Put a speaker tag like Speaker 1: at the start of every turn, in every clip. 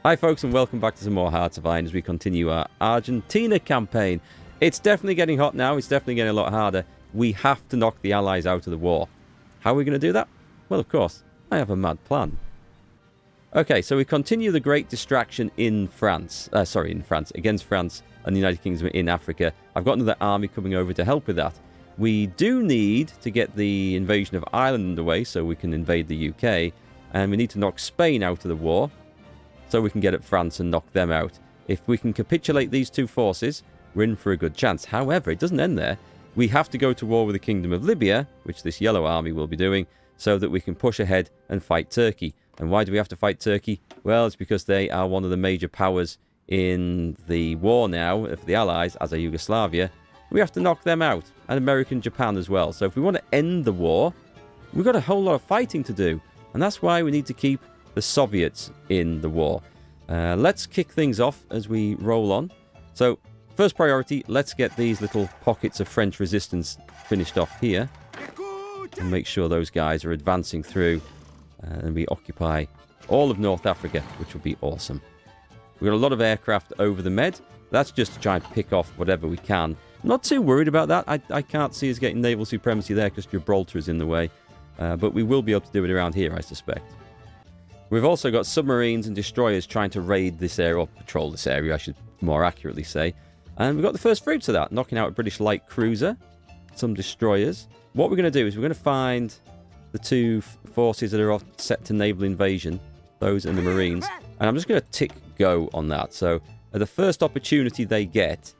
Speaker 1: Hi folks, and welcome back to some more Hearts of Iron as we continue our Argentina campaign. It's definitely getting hot now, it's definitely getting a lot harder. We have to knock the Allies out of the war. How are we going to do that? Well, of course, I have a mad plan. Okay, so we continue the great distraction in France. Against France and the United Kingdom in Africa. I've got another army coming over to help with that. We do need to get the invasion of Ireland underway so we can invade the UK. And we need to knock Spain out of the war, so we can get at France and knock them out. If we can capitulate these two forces, we're in for a good chance. However, it doesn't end there. We have to go to war with the Kingdom of Libya, which this yellow army will be doing, so that we can push ahead and fight Turkey. And why do we have to fight Turkey? Well, it's because they are one of the major powers in the war now for the Allies, as are Yugoslavia. We have to knock them out, and America and Japan as well. So if we want to end the war, we've got a whole lot of fighting to do. And that's why we need to keep the Soviets in the war. Let's kick things off as we roll on. So, first priority, let's get these little pockets of French resistance finished off here. And make sure those guys are advancing through. And we occupy all of North Africa, which will be awesome. We've got a lot of aircraft over the Med. That's just to try and pick off whatever we can. I'm not too worried about that. I can't see us getting naval supremacy there because Gibraltar is in the way. But we will be able to do it around here, I suspect. We've also got submarines and destroyers trying to raid this area, or patrol this area, I should more accurately say. And we've got the first fruits of that, knocking out a British light cruiser, some destroyers. What we're going to do is we're going to find the two forces that are set to naval invasion, those and the Marines. And I'm just going to tick go on that. So at the first opportunity they get,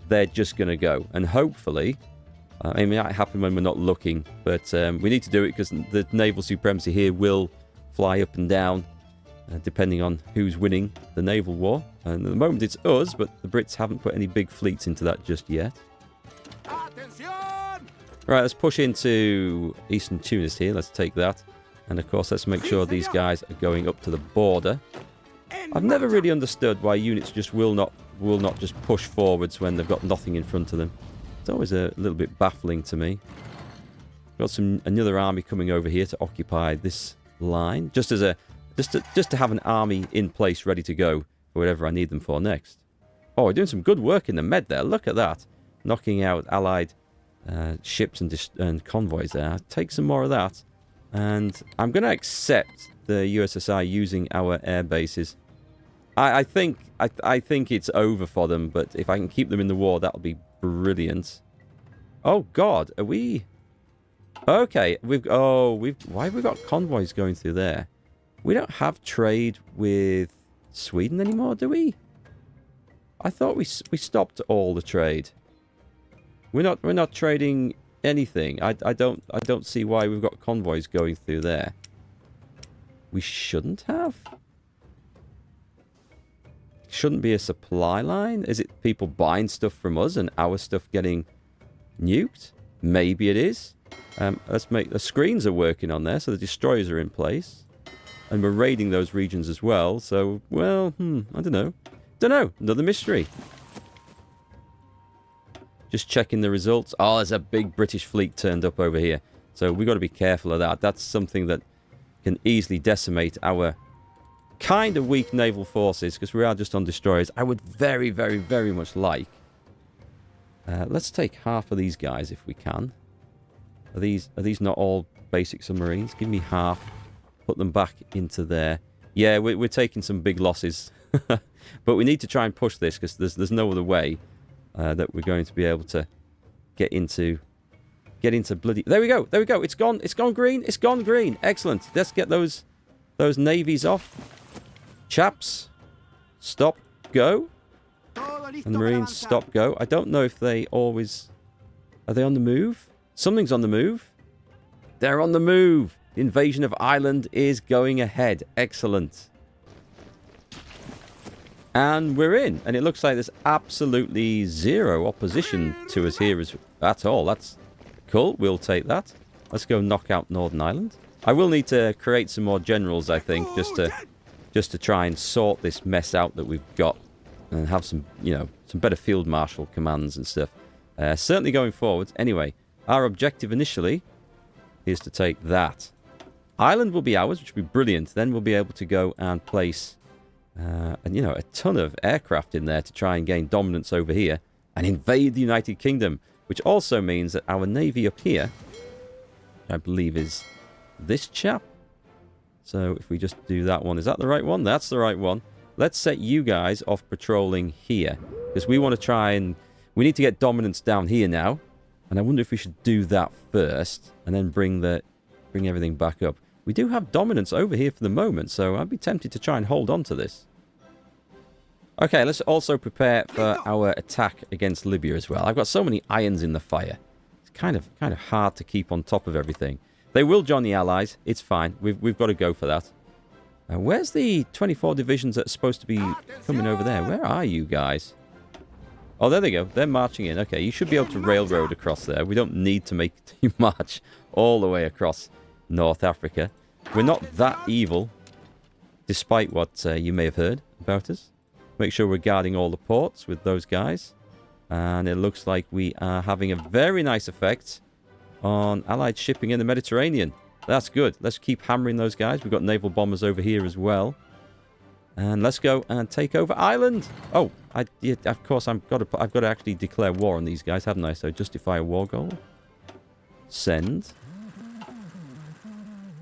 Speaker 1: they're just going to go. And hopefully, it might happen when we're not looking, but we need to do it because the naval supremacy here will fly up and down, depending on who's winning the naval war. And at the moment it's us, but the Brits haven't put any big fleets into that just yet. Right, let's push into Eastern Tunis here. Let's take that. And of course, let's make sure these guys are going up to the border. I've never really understood why units just will not just push forwards when they've got nothing in front of them. It's always a little bit baffling to me. Got another army coming over here to occupy this line, just to have an army in place ready to go for whatever I need them for next. Oh, we're doing some good work in the Med there. Look at that, knocking out Allied ships and convoys there. I'll take some more of that, and I'm going to accept the USSR using our air bases. I think it's over for them, but if I can keep them in the war, that'll be brilliant. Oh God, are we? Okay, why have we got convoys going through there? We don't have trade with Sweden anymore, do we? I thought we stopped all the trade. We're not trading anything. I don't see why we've got convoys going through there. We shouldn't have. Shouldn't be a supply line. Is it people buying stuff from us and our stuff getting nuked? Maybe it is. Let's make the screens are working on there, so the destroyers are in place, and we're raiding those regions as well. So, well, I don't know. Another mystery. Just checking the results. Oh, there's a big British fleet turned up over here, so we've got to be careful of that. That's something that can easily decimate our kind of weak naval forces because we are just on destroyers. I would very, very, very much like. Let's take half of these guys if we can. Are these not all basic submarines? Give me half. Put them back into there. Yeah, we're taking some big losses. But we need to try and push this because there's no other way that we're going to be able to get into bloody... There we go. It's gone green. It's gone green. Excellent. Let's get those navies off. Chaps, stop, go. And the Marines, stop, go. I don't know if they always... Are they on the move? Something's on the move. They're on the move. The invasion of Ireland is going ahead. Excellent. And we're in. And it looks like there's absolutely zero opposition to us here at all. That's cool. We'll take that. Let's go knock out Northern Ireland. I will need to create some more generals, I think, just to try and sort this mess out that we've got. And have some better field marshal commands and stuff. Certainly going forwards. Anyway, our objective initially is to take that. Ireland will be ours, which will be brilliant. Then we'll be able to go and place And, you know, a ton of aircraft in there to try and gain dominance over here and invade the United Kingdom, which also means that our navy up here, I believe, is this chap. So if we just do that one, is that the right one? That's the right one. Let's set you guys off patrolling here, because we want to try and... we need to get dominance down here now. And I wonder if we should do that first and then bring everything back up. We do have dominance over here for the moment, so I'd be tempted to try and hold on to this. Okay, let's also prepare for our attack against Libya as well. I've got so many irons in the fire. It's kind of hard to keep on top of everything. They will join the Allies. It's fine. We've got to go for that. Where's the 24 divisions that are supposed to be coming over there? Where are you guys? Oh, there they go. They're marching in. Okay, you should be able to railroad across there. We don't need to make you march all the way across North Africa. We're not that evil, despite what you may have heard about us. Make sure we're guarding all the ports with those guys. And it looks like we are having a very nice effect on Allied shipping in the Mediterranean. That's good. Let's keep hammering those guys. We've got naval bombers over here as well. And let's go and take over Ireland. Oh, yeah, of course, I've got to actually declare war on these guys, haven't I? So justify a war goal. Send.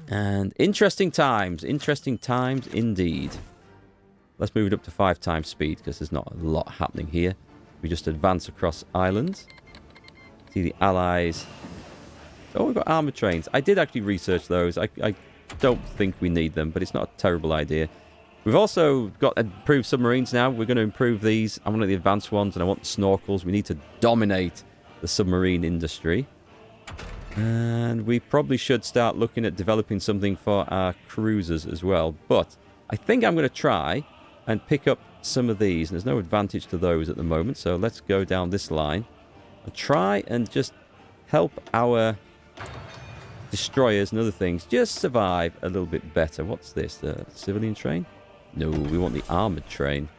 Speaker 1: And interesting times indeed. Let's move it up to 5 times speed, because there's not a lot happening here. We just advance across Ireland. See the Allies. Oh, we've got armoured trains. I did actually research those. I don't think we need them, but it's not a terrible idea. We've also got improved submarines now. We're going to improve these. I want the advanced ones, and I want the snorkels. We need to dominate the submarine industry. And we probably should start looking at developing something for our cruisers as well. But I think I'm going to try and pick up some of these. And there's no advantage to those at the moment. So let's go down this line and try and just help our destroyers and other things just survive a little bit better. What's this? The civilian train? No, we want the armoured train.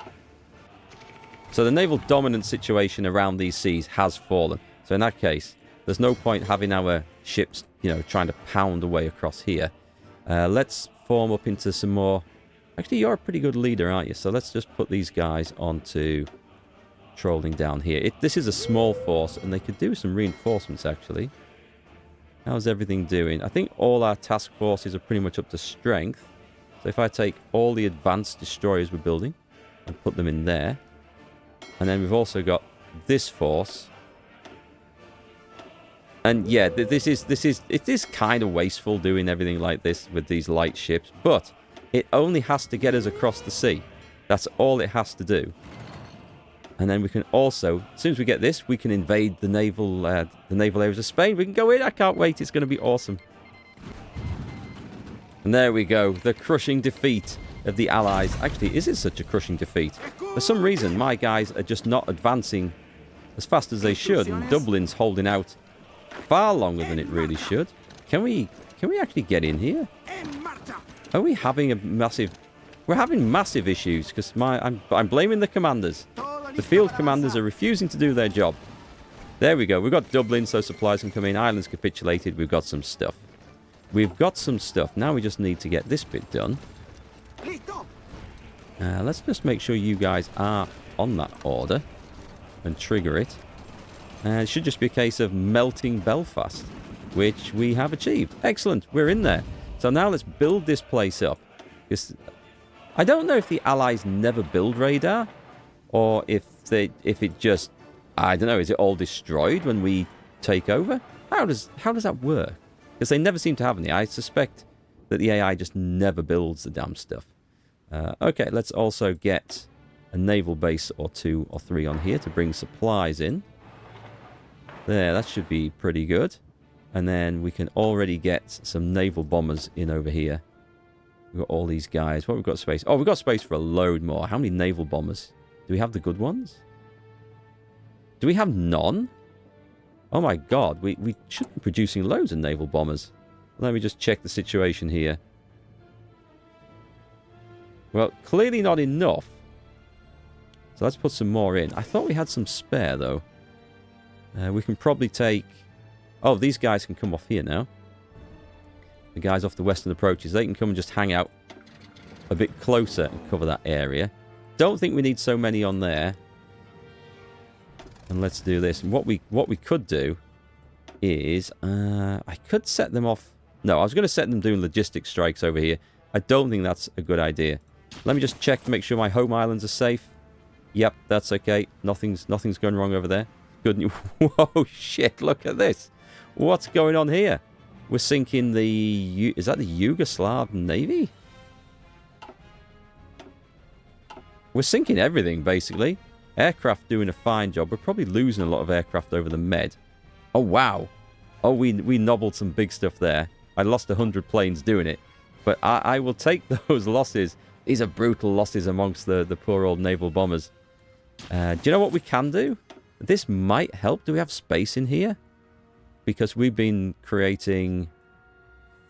Speaker 1: So the naval dominance situation around these seas has fallen. So in that case, there's no point having our ships, you know, trying to pound away across here. Let's form up into some more... Actually, you're a pretty good leader, aren't you? So let's just put these guys onto patrolling down here. This is a small force, and they could do some reinforcements, actually. How's everything doing? I think all our task forces are pretty much up to strength. So if I take all the advanced destroyers we're building and put them in there. And then we've also got this force. And yeah, it is kind of wasteful doing everything like this with these light ships, but it only has to get us across the sea. That's all it has to do. And then we can also, as soon as we get this, we can invade the naval areas of Spain. We can go in. I can't wait. It's going to be awesome. And there we go. The crushing defeat of the Allies. Actually, is it such a crushing defeat? For some reason, my guys are just not advancing as fast as they should, and Dublin's holding out far longer than it really should. Can we actually get in here? Are we having a massive... We're having massive issues because I'm blaming the commanders. The field commanders are refusing to do their job. There we go. We've got Dublin, so supplies can come in. Ireland's capitulated. We've got some stuff. Now we just need to get this bit done. Let's just make sure you guys are on that order and trigger it. It should just be a case of melting Belfast, which we have achieved. Excellent. We're in there. So now let's build this place up. I don't know if the Allies never build radar, or if it just, I don't know, is it all destroyed when we take over? How does that work? Because they never seem to have any. I suspect that the AI just never builds the damn stuff. Okay, let's also get a naval base or 2 or 3 on here to bring supplies in. There, that should be pretty good. And then we can already get some naval bombers in over here. We've got all these guys. What we've got space? Oh, we've got space for a load more. How many naval bombers? Do we have the good ones? Do we have none? Oh my god, we should be producing loads of naval bombers. Let me just check the situation here. Well, clearly not enough. So let's put some more in. I thought we had some spare, though. We can probably take... Oh, these guys can come off here now. The guys off the western approaches, they can come and just hang out. a bit closer and cover that area. Don't think we need so many on there. And let's do this. And what we could do is... I could set them off... No, I was going to set them doing logistics strikes over here. I don't think that's a good idea. Let me just check to make sure my home islands are safe. Yep, that's okay. Nothing's going wrong over there. Good news. Whoa, shit, look at this. What's going on here? We're sinking the... Is that the Yugoslav Navy? We're sinking everything, basically. Aircraft doing a fine job. We're probably losing a lot of aircraft over the Med. Oh, wow. Oh, we nobbled some big stuff there. I lost 100 planes doing it. But I will take those losses. These are brutal losses amongst the poor old naval bombers. Do you know what we can do? This might help. Do we have space in here? Because we've been creating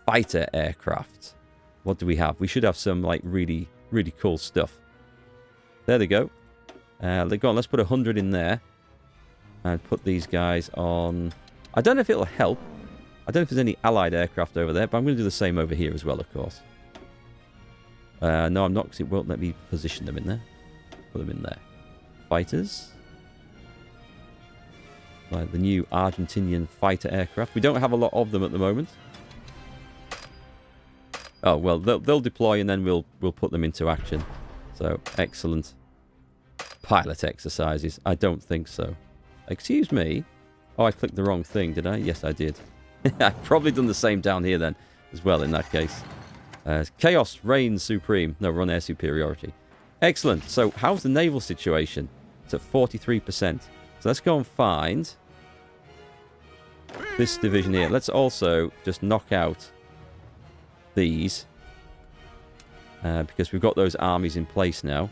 Speaker 1: fighter aircraft. What do we have? We should have some like really, really cool stuff. There they go. Go on, let's put 100 in there. And put these guys on... I don't know if it'll help. I don't know if there's any allied aircraft over there, but I'm going to do the same over here as well, of course. No, I'm not, because it won't let me position them in there. Put them in there. Fighters. Like the new Argentinian fighter aircraft. We don't have a lot of them at the moment. Oh, well, they'll deploy and then we'll put them into action. So, excellent. Pilot exercises. I don't think so. Excuse me. Oh, I clicked the wrong thing, did I? Yes, I did. I've probably done the same down here then, as well, in that case. Chaos reigns supreme. No, we're on air superiority. Excellent. So, how's the naval situation? It's at 43%. So, let's go and find this division here. Let's also just knock out these. Because we've got those armies in place now.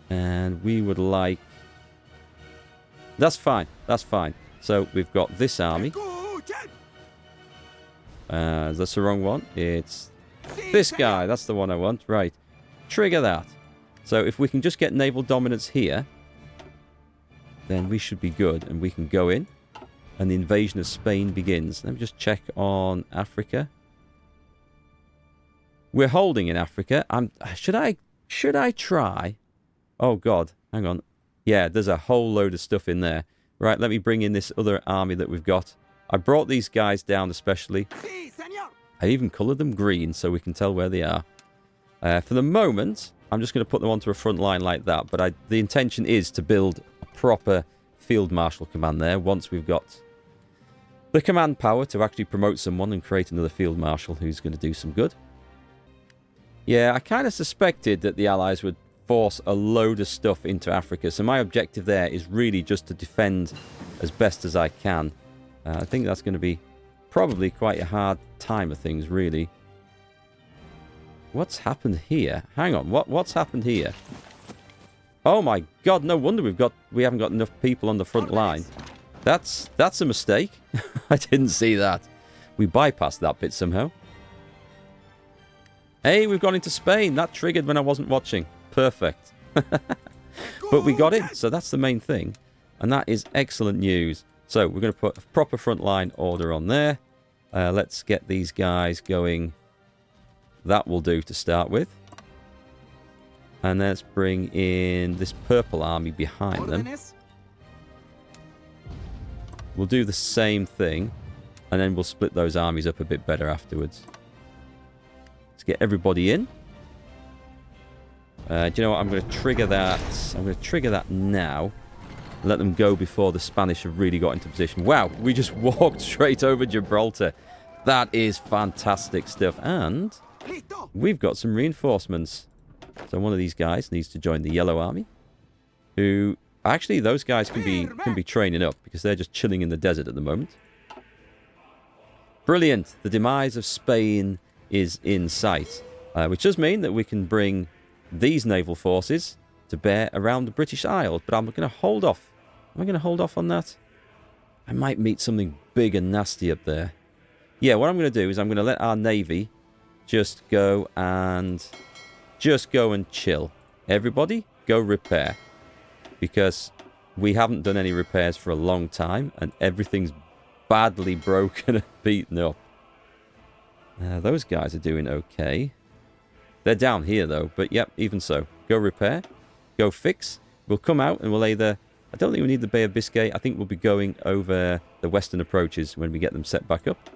Speaker 1: And we would like... That's fine. That's fine. So, we've got this army. That's the wrong one. It's this guy. That's the one I want. Right. Trigger that. So, if we can just get naval dominance here, then we should be good. And we can go in. And the invasion of Spain begins. Let me just check on Africa. We're holding in Africa. Should I try? Oh, God. Hang on. Yeah, there's a whole load of stuff in there. Right, let me bring in this other army that we've got. I brought these guys down especially. I even coloured them green so we can tell where they are. For the moment, I'm just going to put them onto a front line like that. But the intention is to build a proper field marshal command there once we've got the command power to actually promote someone and create another field marshal who's going to do some good. Yeah, I kind of suspected that the Allies would force a load of stuff into Africa. So my objective there is really just to defend as best as I can. I think that's going to be probably quite a hard time of things, really. What's happened here? Hang on, what's happened here? Oh my God, no wonder we haven't got enough people on the front line. That's a mistake. I didn't see that. We bypassed that bit somehow. Hey, we've gone into Spain. That triggered when I wasn't watching. Perfect. But we got it, so that's the main thing. And that is excellent news. So we're going to put a proper frontline order on there. Let's get these guys going. That will do to start with. And let's bring in this purple army behind them. We'll do the same thing. And then we'll split those armies up a bit better afterwards. Let's get everybody in. Do you know what? I'm going to trigger that. I'm going to trigger that now. Let them go before the Spanish have really got into position. Wow, we just walked straight over Gibraltar. That is fantastic stuff. And we've got some reinforcements. So one of these guys needs to join the Yellow Army. Who... Actually, those guys can be training up because they're just chilling in the desert at the moment. Brilliant. The demise of Spain is in sight. Which does mean that we can bring these naval forces to bear around the British Isles. But I'm going to hold off. Am I going to hold off on that? I might meet something big and nasty up there. Yeah, what I'm going to do is I'm going to let our Navy just go and chill. Everybody, go repair. Because we haven't done any repairs for a long time. And everything's badly broken and beaten up. Those guys are doing okay. They're down here, though. But, yep, even so. Go repair. Go fix. We'll come out and we'll either... I don't think we need the Bay of Biscay. I think we'll be going over the western approaches when we get them set back up.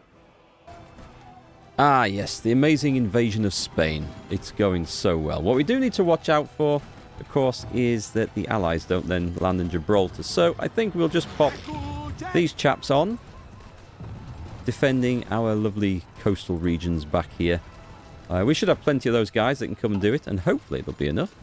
Speaker 1: Ah, yes. The amazing invasion of Spain. It's going so well. What we do need to watch out for, of course, is that the Allies don't then land in Gibraltar. So I think we'll just pop these chaps on, defending our lovely coastal regions back here. We should have plenty of those guys that can come and do it, and hopefully there'll be enough.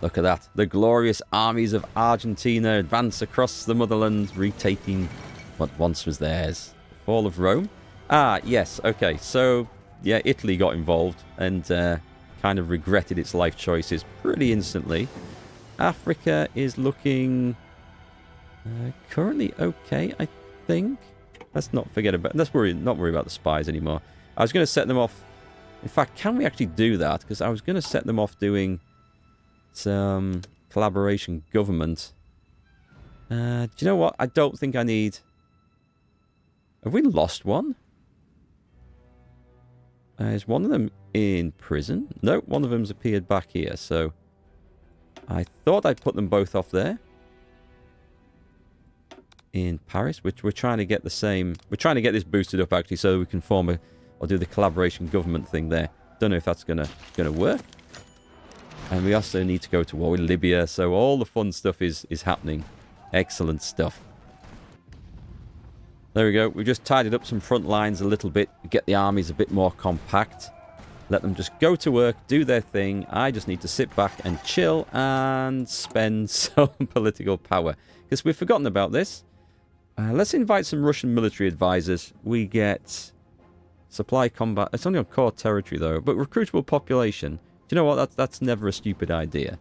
Speaker 1: Look at that. The glorious armies of Argentina advance across the motherland, retaking what once was theirs. The fall of Rome. Ah, yes. Okay, so, yeah, Italy got involved and kind of regretted its life choices pretty instantly. Africa is looking currently okay, I think. Let's not forget about... Let's not worry about the spies anymore. I was going to set them off... In fact, can we actually do that? Because I was going to set them off doing some collaboration government. Do you know what? I don't think I need... Have we lost one? Is one of them in prison? No, one of them's appeared back here, so... I thought I'd put them both off there. In Paris, which we're trying to get the same... We're trying to get this boosted up, actually, so we can form a... Or do the collaboration government thing there. Don't know if that's gonna work. And we also need to go to war with Libya, so all the fun stuff is happening. Excellent stuff. There we go. We've just tidied up some front lines a little bit. Get the armies a bit more compact. Let them just go to work, do their thing. I just need to sit back and chill and spend some political power. Because we've forgotten about this. Let's invite some Russian military advisors. We get supply combat. It's only on core territory, though. But recruitable population. Do you know what? That's never a stupid idea.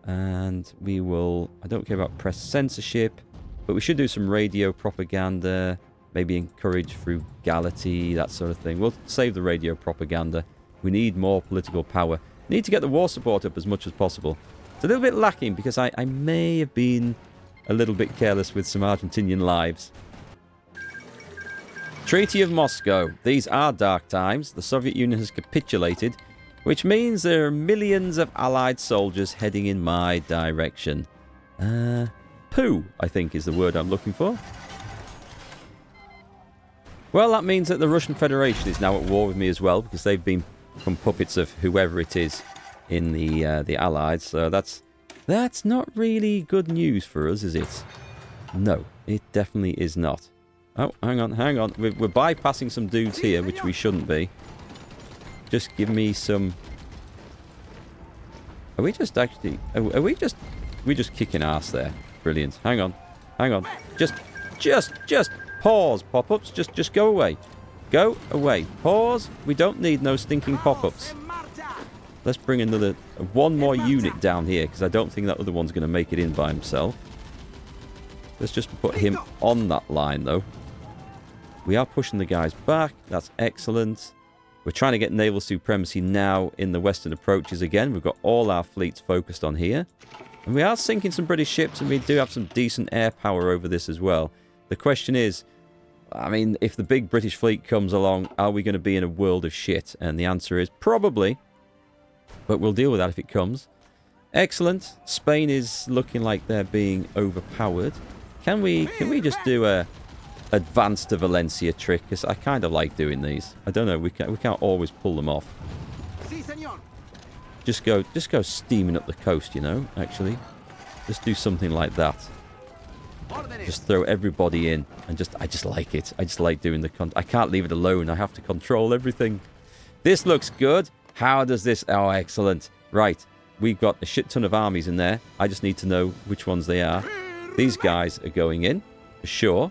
Speaker 1: And we will... I don't care about press censorship. But we should do some radio propaganda. Maybe encourage frugality, that sort of thing. We'll save the radio propaganda. We need more political power. Need to get the war support up as much as possible. It's a little bit lacking because I may have been a little bit careless with some Argentinian lives. Treaty of Moscow. These are dark times. The Soviet Union has capitulated, which means there are millions of Allied soldiers heading in my direction. Poo, I think, is the word I'm looking for. Well, that means that the Russian Federation is now at war with me as well, because they've become puppets of whoever it is in the Allies. So that's not really good news for us, is it? No, it definitely is not. Oh, hang on. We're bypassing some dudes here, which we shouldn't be. Just give me some... Are we just actually... Are we just kicking ass there? Brilliant. Hang on. Just pause, pop-ups. Just go away. Go away. Pause. We don't need no stinking pop-ups. Let's bring one more unit down here, because I don't think that other one's going to make it in by himself. Let's just put him on that line, though. We are pushing the guys back. That's excellent. We're trying to get naval supremacy now in the western approaches again. We've got all our fleets focused on here. And we are sinking some British ships, and we do have some decent air power over this as well. The question is, I mean, if the big British fleet comes along, are we going to be in a world of shit? And the answer is probably. But we'll deal with that if it comes. Excellent. Spain is looking like they're being overpowered. Can we just do a advance to Valencia trick? Because I kind of like doing these. I don't know. We can't always pull them off. Just go steaming up the coast, you know, actually. Just do something like that. Just throw everybody in. And I just like it. I just like doing the... I can't leave it alone. I have to control everything. This looks good. How does this... Oh, excellent. Right. We've got a shit ton of armies in there. I just need to know which ones they are. These guys are going in. For sure.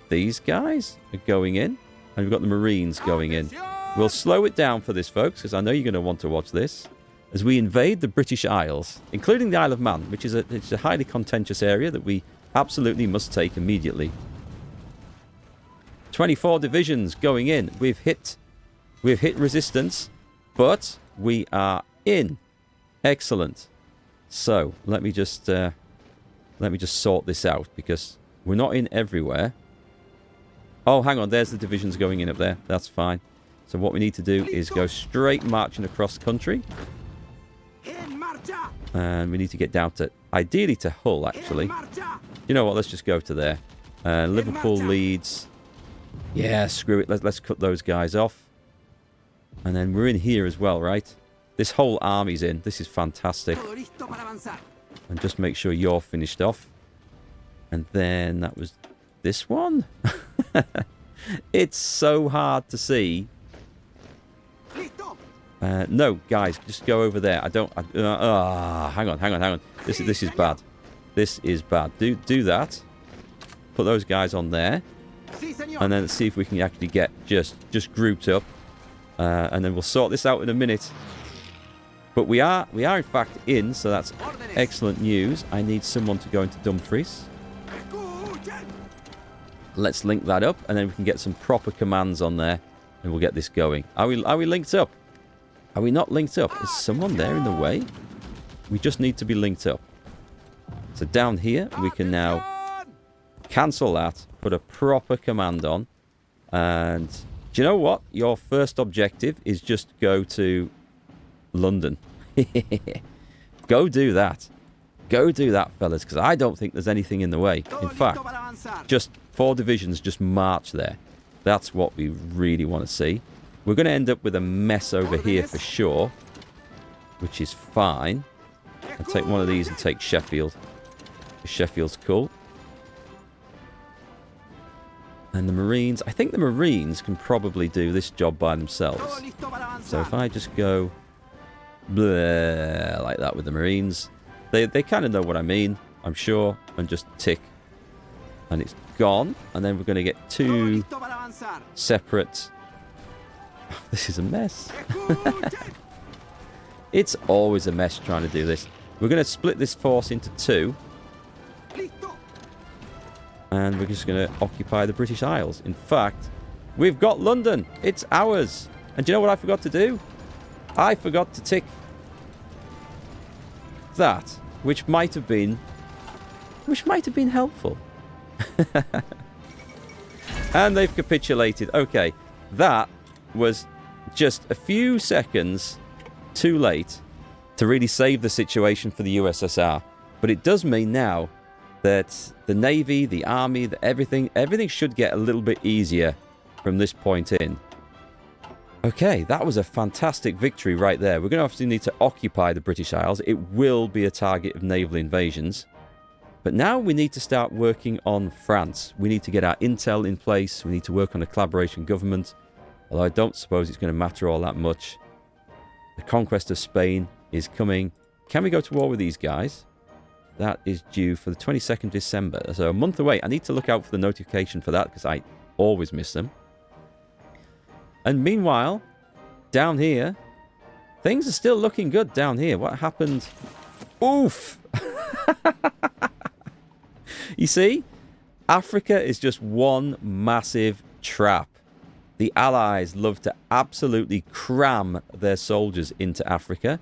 Speaker 1: These guys are going in. And we've got the Marines going in. We'll slow it down for this, folks, because I know you're going to want to watch this. As we invade the British Isles, including the Isle of Man, which is it's a highly contentious area that we absolutely must take immediately. 24 divisions going in. We've hit resistance, but we are in. Excellent. So let me just sort this out, because we're not in everywhere. Oh, hang on. There's the divisions going in up there. That's fine. So what we need to do is go straight marching across country. And we need to get down to, ideally to Hull, actually. You know what? Let's just go to there. Liverpool, Leeds. Yeah, screw it. Let's cut those guys off. And then we're in here as well, right? This whole army's in. This is fantastic. And just make sure you're finished off. And then that was this one. It's so hard to see. No, guys, just go over there. I don't... hang on. This is bad. This is bad. Do that. Put those guys on there. And then let's see if we can actually get just grouped up. And then we'll sort this out in a minute. But we are in fact in, so that's excellent news. I need someone to go into Dumfries. Let's link that up, and then we can get some proper commands on there, and we'll get this going. Are we linked up? Are we not linked up? Is someone there in the way? We just need to be linked up. So down here, we can now cancel that, put a proper command on, and do you know what? Your first objective is just go to London. Go do that. Go do that, fellas, because I don't think there's anything in the way. In fact, just 4 divisions just march there. That's what we really want to see. We're going to end up with a mess over here for sure, which is fine. I'll take one of these and take Sheffield. Sheffield's cool. And the Marines, I think the Marines can probably do this job by themselves. So if I just go bleh, like that with the Marines, they kind of know what I mean, I'm sure, and just tick. And it's gone. And then we're going to get 2 separate... This is a mess. It's always a mess trying to do this. We're going to split this force into 2. And we're just going to occupy the British Isles. In fact, we've got London. It's ours. And do you know what I forgot to do? I forgot to tick that, which might have been helpful. And they've capitulated. Okay, that was just a few seconds too late to really save the situation for the USSR. But it does mean now that the Navy, the Army, everything should get a little bit easier from this point in. Okay, that was a fantastic victory right there. We're going to obviously need to occupy the British Isles. It will be a target of naval invasions. But now we need to start working on France. We need to get our intel in place. We need to work on a collaboration government. Although I don't suppose it's going to matter all that much. The conquest of Spain is coming. Can we go to war with these guys? That is due for the 22nd of December. So a month away. I need to look out for the notification for that because I always miss them. And meanwhile, down here, things are still looking good down here. What happened? Oof! You see? Africa is just one massive trap. The Allies love to absolutely cram their soldiers into Africa,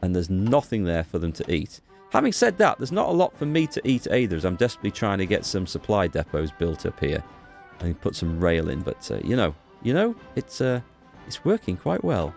Speaker 1: and there's nothing there for them to eat. Having said that, there's not a lot for me to eat either, as I'm desperately trying to get some supply depots built up here and put some rail in. But you know, it's working quite well.